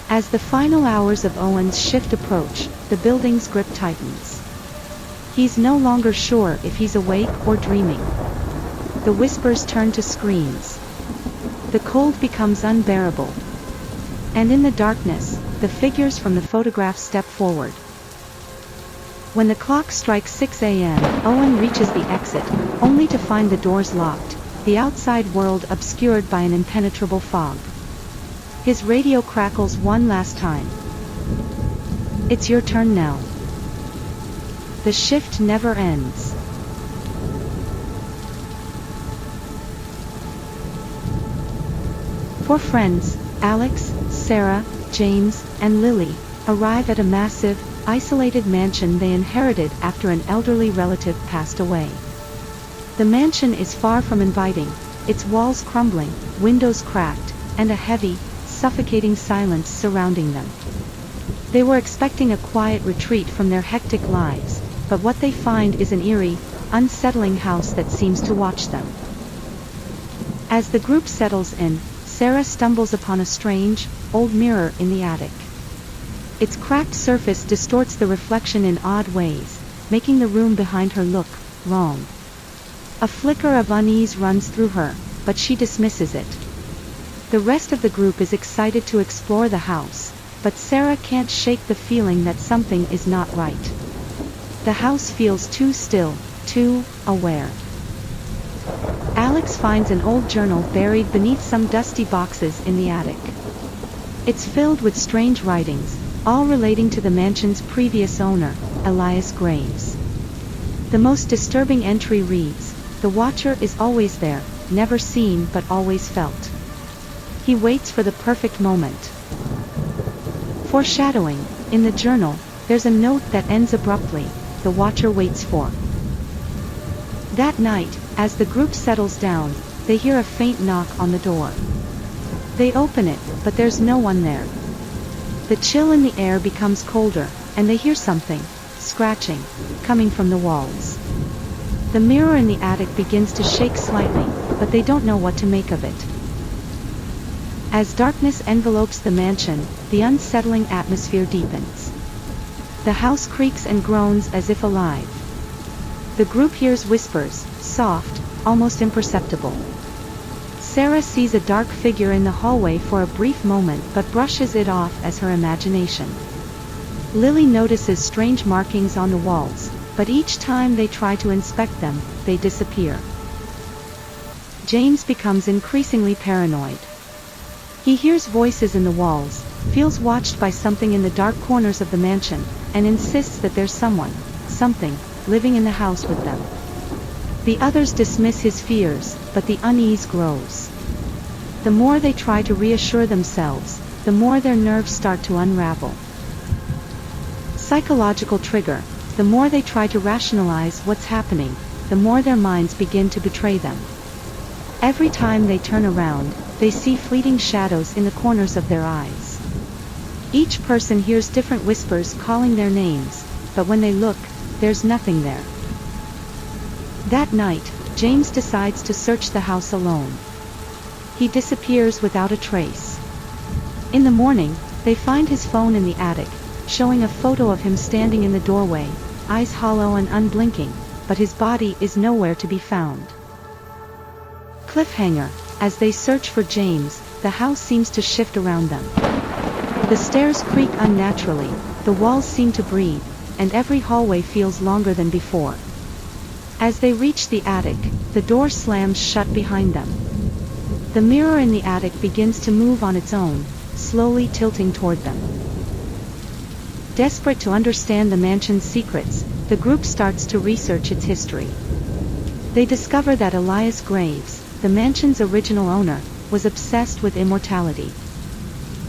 As the final hours of Owen's shift approach, the building's grip tightens. He's no longer sure if he's awake or dreaming. The whispers turn to screams. The cold becomes unbearable. And in the darkness, the figures from the photographs step forward. When the clock strikes 6 a.m., Owen reaches the exit, only to find the doors locked, the outside world obscured by an impenetrable fog. His radio crackles one last time. It's your turn now. The shift never ends. Four friends, Alex, Sarah, James, and Lily, arrive at a massive, isolated mansion they inherited after an elderly relative passed away. The mansion is far from inviting, its walls crumbling, windows cracked, and a heavy, suffocating silence surrounding them. They were expecting a quiet retreat from their hectic lives, but what they find is an eerie, unsettling house that seems to watch them. As the group settles in, Sarah stumbles upon a strange, old mirror in the attic. Its cracked surface distorts the reflection in odd ways, making the room behind her look wrong. A flicker of unease runs through her, but she dismisses it. The rest of the group is excited to explore the house, but Sarah can't shake the feeling that something is not right. The house feels too still, too aware. Alex finds an old journal buried beneath some dusty boxes in the attic. It's filled with strange writings, all relating to the mansion's previous owner, Elias Graves. The most disturbing entry reads, "The watcher is always there, never seen but always felt. He waits for the perfect moment." Foreshadowing, in the journal, there's a note that ends abruptly, "The watcher waits for." That night, as the group settles down, they hear a faint knock on the door. They open it, but there's no one there. The chill in the air becomes colder, and they hear something, scratching, coming from the walls. The mirror in the attic begins to shake slightly, but they don't know what to make of it. As darkness envelopes the mansion, the unsettling atmosphere deepens. The house creaks and groans as if alive. The group hears whispers, soft, almost imperceptible. Sarah sees a dark figure in the hallway for a brief moment but brushes it off as her imagination. Lily notices strange markings on the walls, but each time they try to inspect them, they disappear. James becomes increasingly paranoid. He hears voices in the walls, feels watched by something in the dark corners of the mansion, and insists that there's someone, something, living in the house with them. The others dismiss his fears, but the unease grows. The more they try to reassure themselves, the more their nerves start to unravel. Psychological trigger: the more they try to rationalize what's happening, the more their minds begin to betray them. Every time they turn around, they see fleeting shadows in the corners of their eyes. Each person hears different whispers calling their names, but when they look, there's nothing there. That night, James decides to search the house alone. He disappears without a trace. In the morning, they find his phone in the attic, showing a photo of him standing in the doorway, eyes hollow and unblinking, but his body is nowhere to be found. Cliffhanger: as they search for James, the house seems to shift around them. The stairs creak unnaturally, the walls seem to breathe, and every hallway feels longer than before. As they reach the attic, the door slams shut behind them. The mirror in the attic begins to move on its own, slowly tilting toward them. Desperate to understand the mansion's secrets, the group starts to research its history. They discover that Elias Graves, the mansion's original owner, was obsessed with immortality.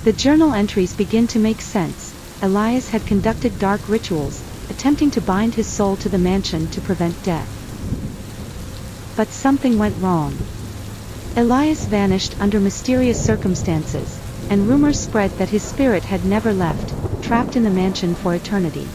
The journal entries begin to make sense. Elias had conducted dark rituals, attempting to bind his soul to the mansion to prevent death. But something went wrong. Elias vanished under mysterious circumstances, and rumors spread that his spirit had never left, trapped in the mansion for eternity.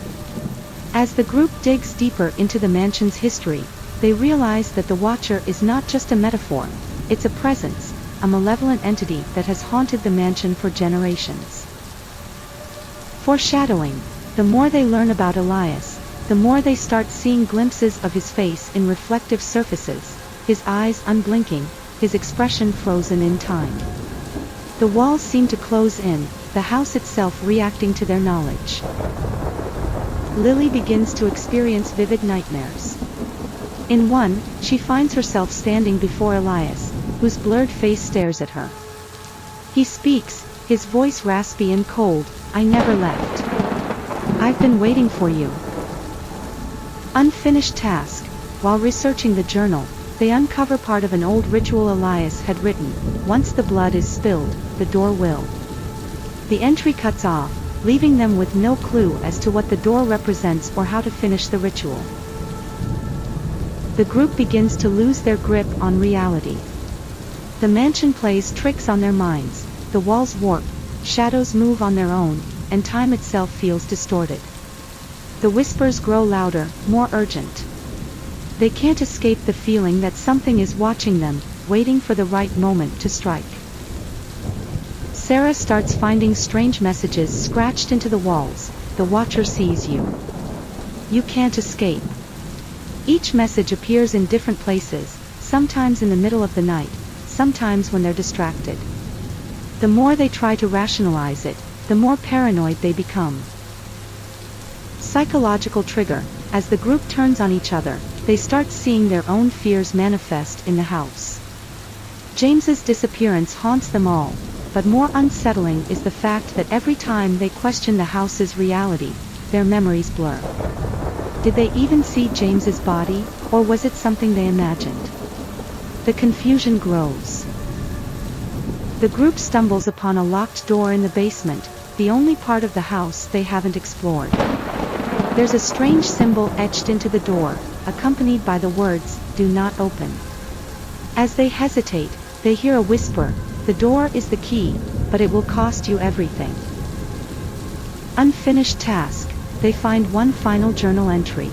As the group digs deeper into the mansion's history, they realize that the Watcher is not just a metaphor, it's a presence, a malevolent entity that has haunted the mansion for generations. Foreshadowing: the more they learn about Elias, the more they start seeing glimpses of his face in reflective surfaces, his eyes unblinking, his expression frozen in time. The walls seem to close in, the house itself reacting to their knowledge. Lily begins to experience vivid nightmares. In one, she finds herself standing before Elias, whose blurred face stares at her. He speaks, his voice raspy and cold: "I never left. I've been waiting for you." Unfinished task: while researching the journal, they uncover part of an old ritual Elias had written: "Once the blood is spilled, the door will." The entry cuts off, leaving them with no clue as to what the door represents or how to finish the ritual. The group begins to lose their grip on reality. The mansion plays tricks on their minds, the walls warp, shadows move on their own, and time itself feels distorted. The whispers grow louder, more urgent. They can't escape the feeling that something is watching them, waiting for the right moment to strike. Sarah starts finding strange messages scratched into the walls: "The Watcher sees you. You can't escape." Each message appears in different places, sometimes in the middle of the night, sometimes when they're distracted. The more they try to rationalize it, the more paranoid they become. Psychological trigger: as the group turns on each other, they start seeing their own fears manifest in the house. James's disappearance haunts them all, but more unsettling is the fact that every time they question the house's reality, their memories blur. Did they even see James's body, or was it something they imagined? The confusion grows. The group stumbles upon a locked door in the basement, the only part of the house they haven't explored. There's a strange symbol etched into the door, accompanied by the words, "Do not open." As they hesitate, they hear a whisper: "The door is the key, but it will cost you everything." Unfinished task: they find one final journal entry.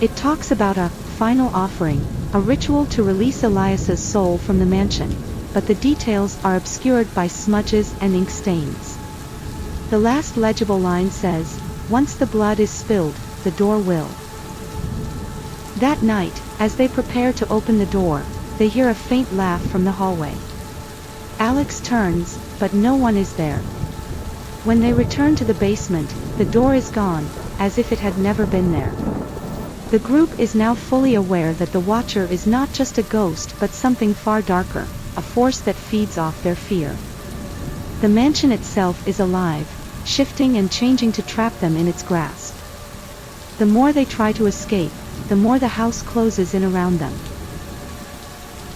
It talks about a final offering, a ritual to release Elias's soul from the mansion, but the details are obscured by smudges and ink stains. The last legible line says, "Once the blood is spilled, the door will." That night, as they prepare to open the door, they hear a faint laugh from the hallway. Alex turns, but no one is there. When they return to the basement, the door is gone, as if it had never been there. The group is now fully aware that the Watcher is not just a ghost but something far darker, a force that feeds off their fear. The mansion itself is alive, shifting and changing to trap them in its grasp. The more they try to escape, the more the house closes in around them.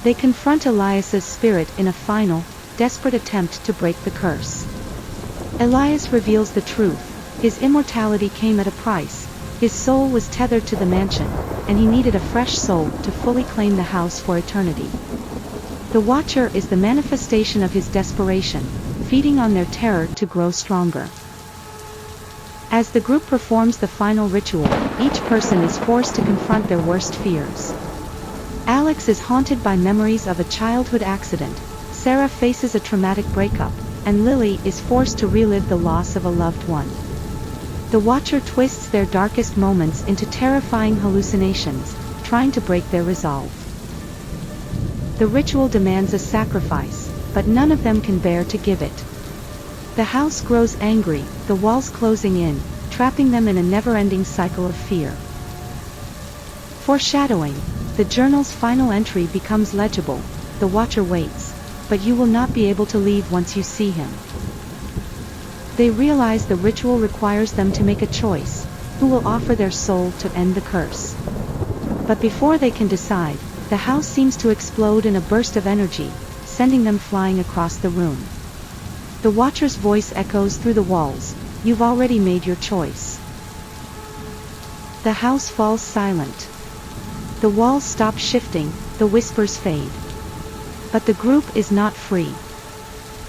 They confront Elias's spirit in a final, desperate attempt to break the curse. Elias reveals the truth: his immortality came at a price, his soul was tethered to the mansion, and he needed a fresh soul to fully claim the house for eternity. The Watcher is the manifestation of his desperation, feeding on their terror to grow stronger. As the group performs the final ritual, each person is forced to confront their worst fears. Alex is haunted by memories of a childhood accident, Sarah faces a traumatic breakup, and Lily is forced to relive the loss of a loved one. The Watcher twists their darkest moments into terrifying hallucinations, trying to break their resolve. The ritual demands a sacrifice, but none of them can bear to give it. The house grows angry, the walls closing in, trapping them in a never-ending cycle of fear. Foreshadowing, the journal's final entry becomes legible: the Watcher waits, but you will not be able to leave once you see him. They realize the ritual requires them to make a choice: who will offer their soul to end the curse. But before they can decide, the house seems to explode in a burst of energy, sending them flying across the room. The Watcher's voice echoes through the walls: "You've already made your choice." The house falls silent. The walls stop shifting, the whispers fade. But the group is not free.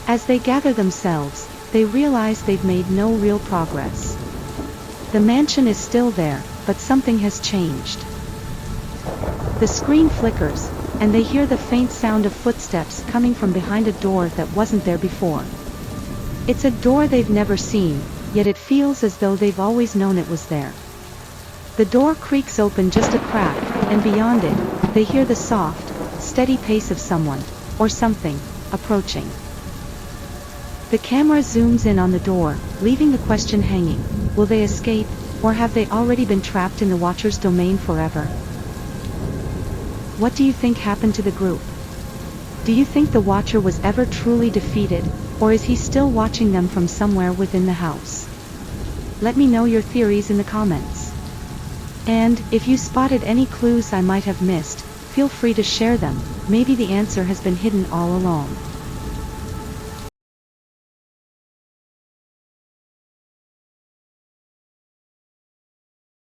As they gather themselves, they realize they've made no real progress. The mansion is still there, but something has changed. The screen flickers, and they hear the faint sound of footsteps coming from behind a door that wasn't there before. It's a door they've never seen, yet it feels as though they've always known it was there. The door creaks open just a crack, and beyond it, they hear the soft, steady pace of someone, or something, approaching. The camera zooms in on the door, leaving the question hanging: will they escape, or have they already been trapped in the Watcher's domain forever? What do you think happened to the group? Do you think the Watcher was ever truly defeated, or is he still watching them from somewhere within the house? Let me know your theories in the comments. And, if you spotted any clues I might have missed, feel free to share them. Maybe the answer has been hidden all along.